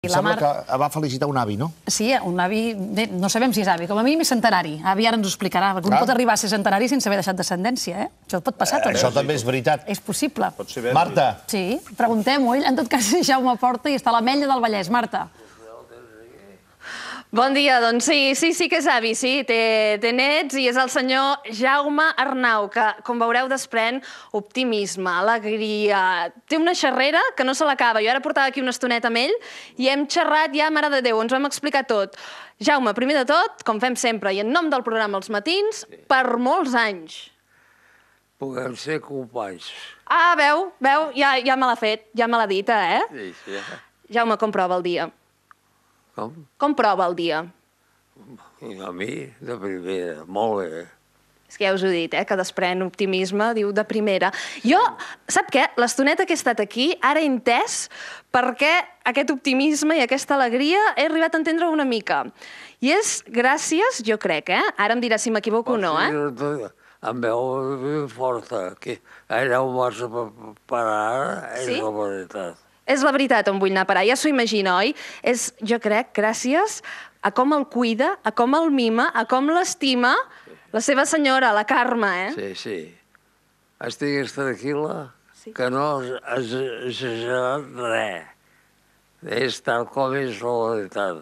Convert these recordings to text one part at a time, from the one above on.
Em sembla que va felicitar un avi, no? Sí, un avi... No sabem si és avi, com a mínim és centenari. Avi ara ens ho explicarà, perquè un pot arribar a ser centenari sense haver deixat descendència, eh? Això pot passar, també. Això també és veritat. És possible. Marta. Sí, preguntem-ho. Ell, en tot cas, Jaume Porta i està a l'Ametlla del Vallès. Marta. Bon dia, doncs sí que és avi, sí, té nets i és el senyor Jaume Arnau, que, com veureu, desprèn optimisme, alegria... Té una xerrera que no se l'acaba. Jo ara portava aquí una estoneta amb ell i hem xerrat ja, mare de Déu, ens ho hem explicat tot. Jaume, primer de tot, com fem sempre, i en nom del programa Els Matins, per molts anys. Puguem ser companys. Ah, veu, ja me l'ha fet, ja me l'ha dit, eh? Sí, sí. Jaume, com prova el dia? Com? Com prova el dia? A mi, de primera, molt bé. És que ja us ho he dit, que desprèn optimisme, diu de primera. Jo, sap què? L'estoneta que he estat aquí, ara he entès per què aquest optimisme i aquesta alegria he arribat a entendre una mica. I és gràcies, jo crec, ara em dirà si m'equivoco o no, Em veu forta, que allà ho vas parar, és la veritat. És la veritat on vull anar a parar, ja s'ho imagina, oi? És, jo crec, gràcies a com el cuida, a com el mima, a com l'estima la seva senyora, la Carme, Sí, sí. Estigues tranquil·la, que no has exagerat res. És tal com és la veritat.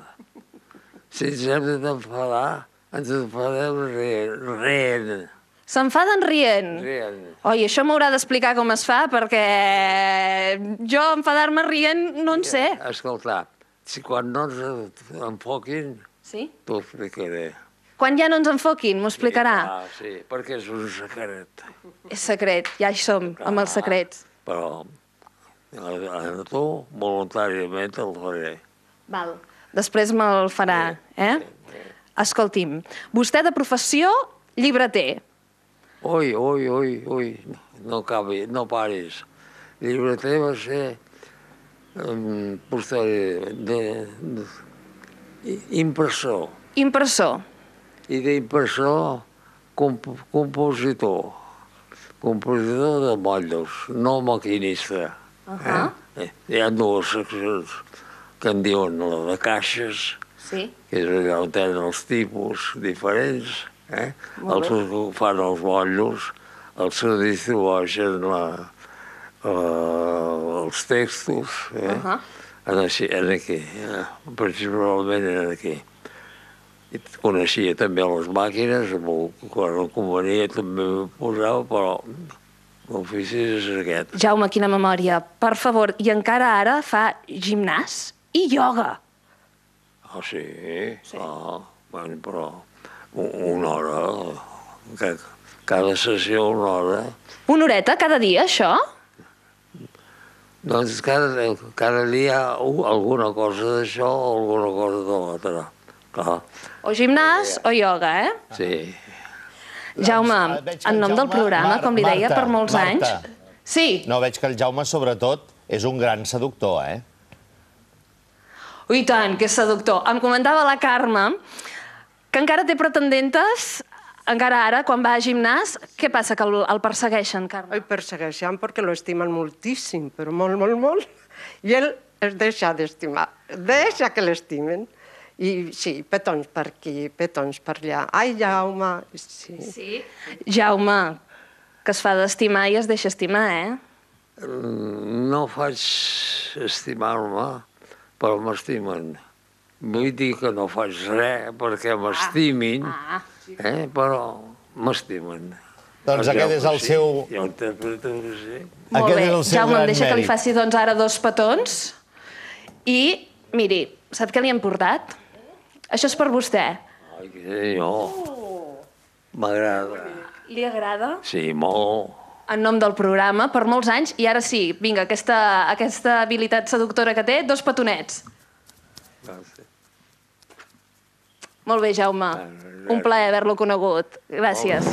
Si ens hem d'enfadar, ens enfadem rient. S'enfaden rient? Rient. Oi, això m'haurà d'explicar com es fa, perquè jo enfadar-me rient no en sé. Escolta, si quan no ens enfoquin, t'ho explicaré. Quan ja no ens enfoquin, m'ho explicarà? Sí, perquè és un secret. És secret, ja hi som, amb els secrets. Però a tu, voluntàriament, el faré. Val, després me'l farà, Escolti'm, vostè de professió llibreter. Ui, no paris. Llibreter va ser impressor. Impressor. I d'impressor, compositor. Compositor de motllos, no maquinista. Hi ha dues seccions que en diuen la de caixes, que és allà on tenen els tipus diferents, els que fan els motllos, els que distribueixen els textos, aquí, principalment aquí. Coneixia també les màquines, quan el convenia també m'ho posava, però l'ofici és aquest. Jaume, quina memòria. Per favor, i encara ara fa gimnàs i ioga. Ah, sí? Bueno, però una hora, cada sessió una hora. Una horeta cada dia, això? Doncs cada dia alguna cosa d'això o alguna cosa de l'altra. O gimnàs o ioga, Sí. Jaume, en nom del programa, com li deia, per molts anys... Sí. No, veig que el Jaume, sobretot, és un gran seductor, Ui, tant, que és seductor. Em comentava la Carme que encara té pretendentes, encara ara, quan va a gimnàs. Què passa, que el persegueixen, Carme? El persegueixen perquè lo estimen moltíssim, però molt. I ell es deixa d'estimar, deixa que l'estimen. I sí, petons per aquí, petons per allà. Ai, Jaume! Sí. Jaume, que es fa d'estimar i es deixa estimar, No faig estimar-me, però m'estimen. Vull dir que no faig res perquè m'estimin, però m'estimen. Doncs aquest és el seu... Jo interpreto que sí. Molt bé. Jaume, em deixa que li faci ara 2 petons. I, miri, sap què li hem portat? Això és per vostè. Ai, que senyor. M'agrada. Li agrada? Sí, molt. En nom del programa, per molts anys, i ara sí, vinga, aquesta habilitat seductora que té, 2 petonets. Gràcies. Molt bé, Jaume. Un plaer haver-lo conegut. Gràcies.